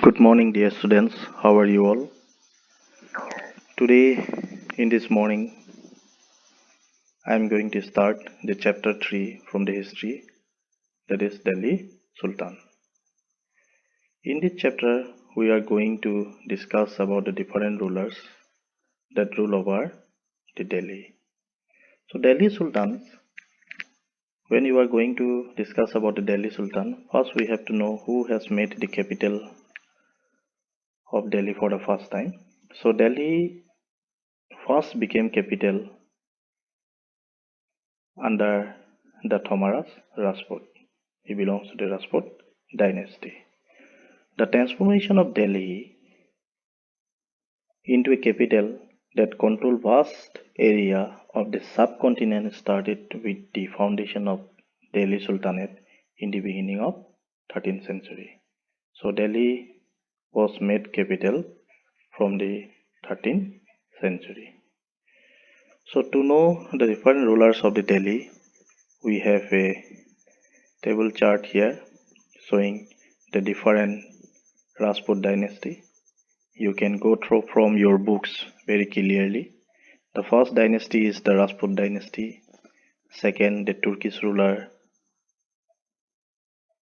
Good morning, dear students. How are you all? Today, in this morning, I am going to start the chapter 3 from the history, that is Delhi Sultan. In this chapter, we are going to discuss about the different rulers that rule over the Delhi. So, Delhi Sultans, when you are going to discuss about the Delhi Sultan, first we have to know who has made the capital of Delhi for the first time. So, Delhi first became capital under the Thomaras Rajput. He belongs to the Rajput dynasty. The transformation of Delhi into a capital that controlled vast area of the subcontinent started with the foundation of Delhi Sultanate in the beginning of 13th century. So Delhi was made capital from the 13th century. So to know the different rulers of the Delhi, we have a table chart here showing the different Rajput dynasty. You can go through from your books very clearly. The first dynasty is the Rajput dynasty. Second, the Turkish ruler.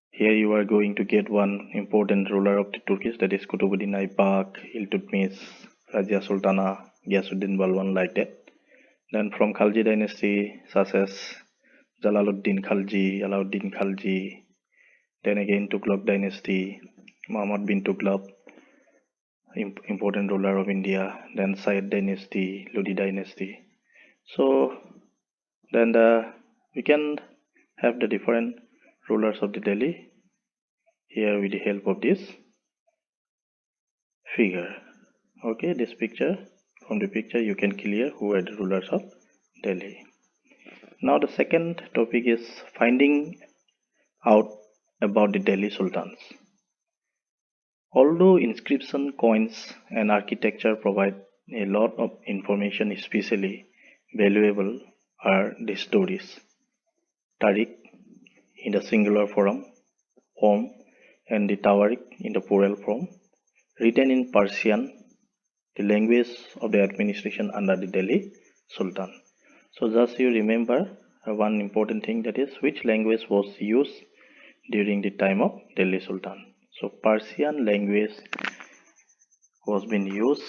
Here you are going to get one important ruler of the Turkish, that is Kutubuddin Aybak, Iltutmish, Razia Sultana, Ghiyasuddin Balban, like that. Then from Khalji dynasty, such as Jalaluddin Khalji, Alauddin Khalji. Then again Tughlaq dynasty, Muhammad bin Tughlaq, important ruler of India. Then Sayyid dynasty, Lodi dynasty. So then we can have the different rulers of the Delhi here with the help of this figure. Okay, this picture, from the picture you can clear who are the rulers of Delhi. Now the second topic is finding out about the Delhi Sultans. Although inscription, coins and architecture provide a lot of information, especially valuable are the stories, Tariq in the singular form, and the Tawarik in the plural form, written in Persian, the language of the administration under the Delhi Sultan. So just you remember one important thing, that is which language was used during the time of Delhi Sultan. So Persian language was being used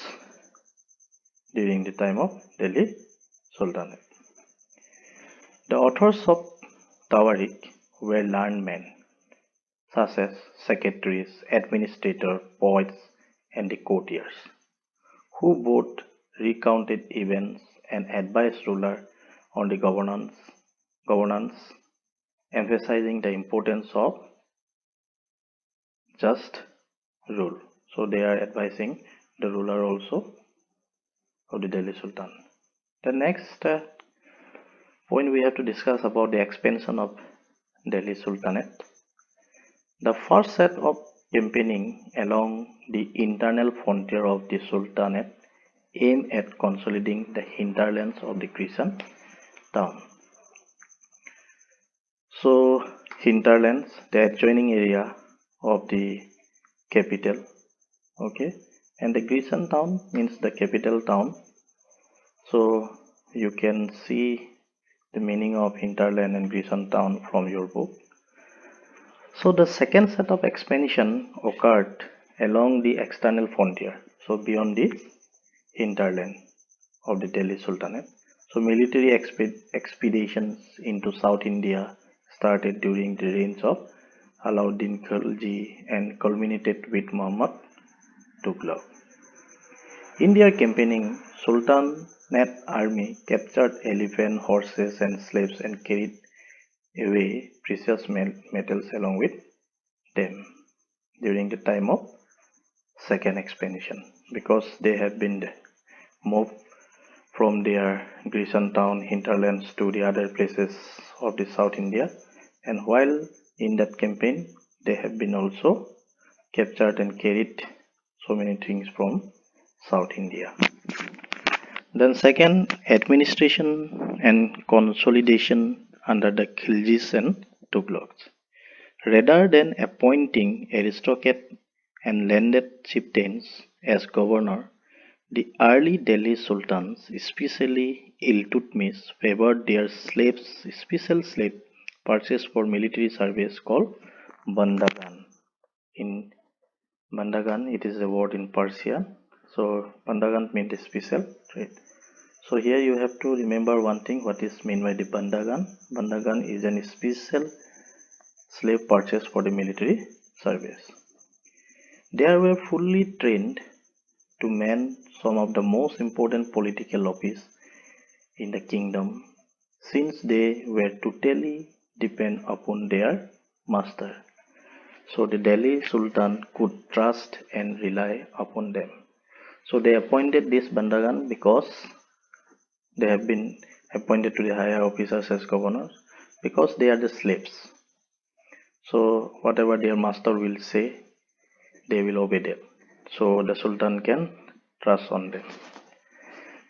during the time of Delhi Sultanate. The authors of Tawarik were learned men, such as secretaries, administrators, poets, and the courtiers, who both recounted events and advised ruler on the governance, emphasizing the importance of just rule. So they are advising the ruler also of the Delhi Sultan. The next point we have to discuss about the expansion of Delhi Sultanate. The first set of campaigning along the internal frontier of the Sultanate aimed at consolidating the hinterlands of the Christian town. So hinterlands, the adjoining area of the capital, okay, and the Grecian town means the capital town. So you can see the meaning of hinterland and Grecian town from your book. So the second set of expansion occurred along the external frontier, so beyond the hinterland of the Delhi Sultanate. So military expeditions into South India started during the reigns of Alauddin Khalji and culminated with Muhammad Tughlaq. In their campaigning, Sultanate army captured elephant, horses and slaves and carried away precious metals along with them during the time of second expansion, because they have been moved from their Grecian town hinterlands to the other places of the South India, and while in that campaign they have been also captured and carried so many things from South India. Then second, administration and consolidation under the Khiljis and Tughlaqs. Rather than appointing and landed chieftains as governor, the early Delhi Sultans, especially Iltutmish, favored their slaves, special slave purchased for military service called Bandagan. In Bandagan, it is a word in Persian. So Bandagan means special trade. So here you have to remember one thing, what is meant by the Bandagan. Bandagan is an special slave purchased for the military service. They were fully trained to man some of the most important political office in the kingdom, since they were totally depend upon their master. So the Delhi Sultan could trust and rely upon them. So they appointed this Bandagan because they have been appointed to the higher officers as governors because they are the slaves. So whatever their master will say, they will obey them. So the Sultan can trust on them.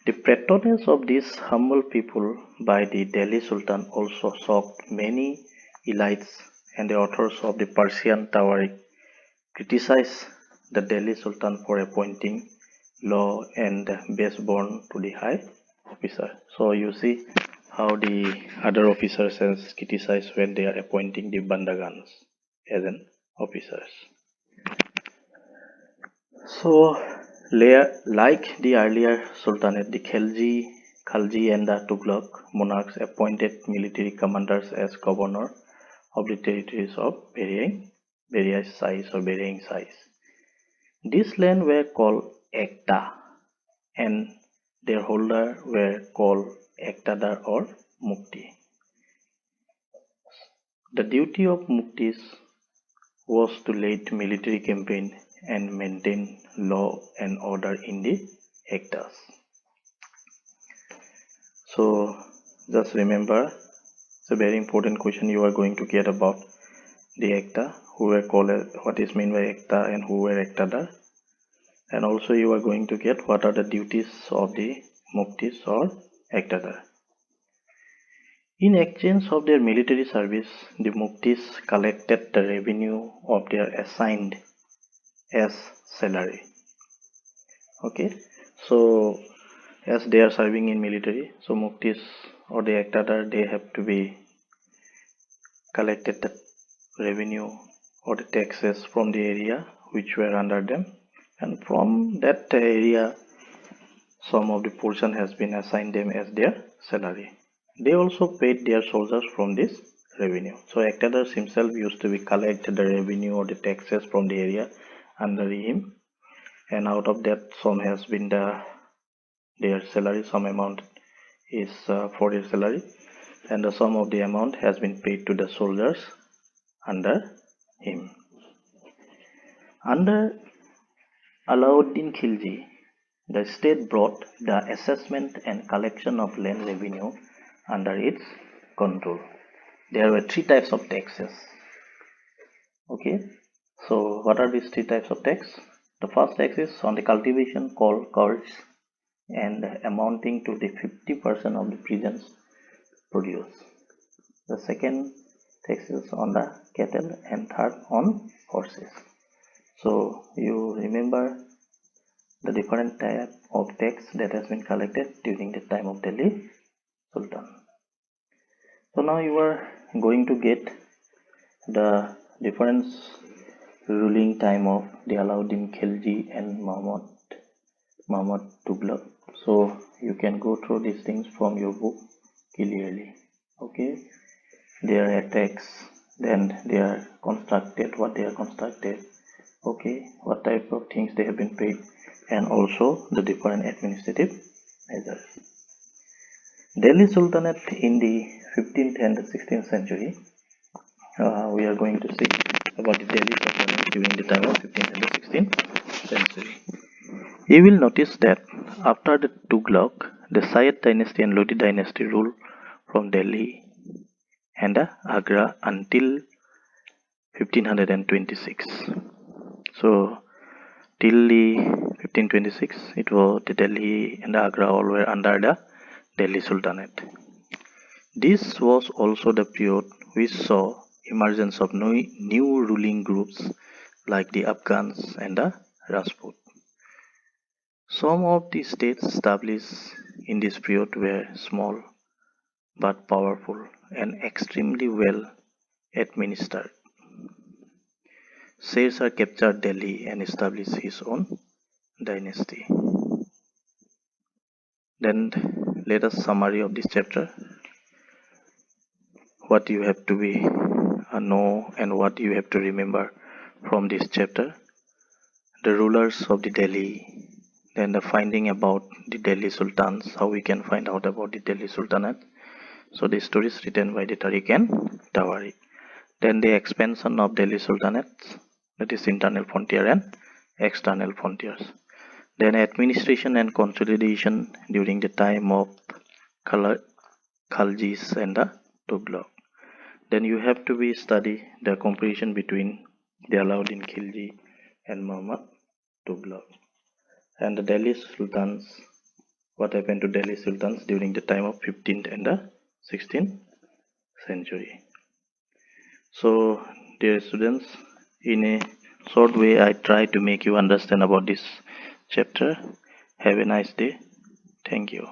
The patronage of these humble people by the Delhi Sultan also shocked many elites, and the authors of the Persian Tawariq criticized the Delhi Sultan for appointing low and baseborn to the high officer. So you see how the other officers has criticized when they are appointing the Bandagans as an officers. So, like the earlier Sultanate, the Khalji and the Tughlaq monarchs appointed military commanders as governor of the territories of various size or varying size. These lands were called Ekta, and their holders were called Ektadar or Mukti. The duty of Muktis was to lead military campaign and maintain law and order in the Ektas. So just remember, it's a very important question you are going to get about the Ekta, who were called, what is meant by Ekta and who were Ektadar, and also you are going to get what are the duties of the Muktis or Ektadar. In exchange of their military service, the Muktis collected the revenue of their assigned as salary. Okay, so as they are serving in military, so Muktis or the Ektadar, they have to be collected the revenue or the taxes from the area which were under them, and from that area some of the portion has been assigned them as their salary. They also paid their soldiers from this revenue. So Ektadar himself used to be collect the revenue or the taxes from the area under him, and out of that some has been their salary, some amount is for their salary, and the sum of the amount has been paid to the soldiers under him. Under Alauddin Khilji, the state brought the assessment and collection of land revenue under its control. There were three types of taxes. Okay, so what are these three types of tax? The first tax is on the cultivation called curds, and amounting to the 50% of the present produce. The second tax is on the cattle, and third on horses. So you remember the different type of tax that has been collected during the time of Delhi Sultan. So now you are going to get the difference ruling time of the Alauddin Khilji and Muhammad Tughlaq. So you can go through these things from your book clearly. Okay, their attacks, then they are constructed, what they are constructed, okay, what type of things they have been paid, and also the different administrative measures. Delhi Sultanate in the 15th and 16th century. We are going to see about the Delhi Sultanate during the time of 15th and 16th century. You will notice that after the Tughlaq, the Sayyid dynasty and Lodi dynasty ruled from Delhi and Agra until 1526. So till the 1526, it was the Delhi and Agra all were under the Delhi Sultanate. This was also the period which saw emergence of new ruling groups like the Afghans and the Rajput. Some of the states established in this period were small but powerful and extremely well administered. Sher captured Delhi and established his own dynasty. Then let us summary of this chapter. What you have to be know and what you have to remember from this chapter. The rulers of the Delhi, then the finding about the Delhi Sultans, how we can find out about the Delhi Sultanate. So the story is written by the Tariq and Tawari. Then the expansion of Delhi Sultanate, that is internal frontier and external frontiers. Then administration and consolidation during the time of Khaljis and the Tughlaq. Then you have to be study the comparison between the Alauddin Khilji and Muhammad Tughlaq. And the Delhi Sultans, what happened to Delhi Sultans during the time of 15th and the 16th century. So dear students, in a short way I try to make you understand about this chapter. Have a nice day. Thank you.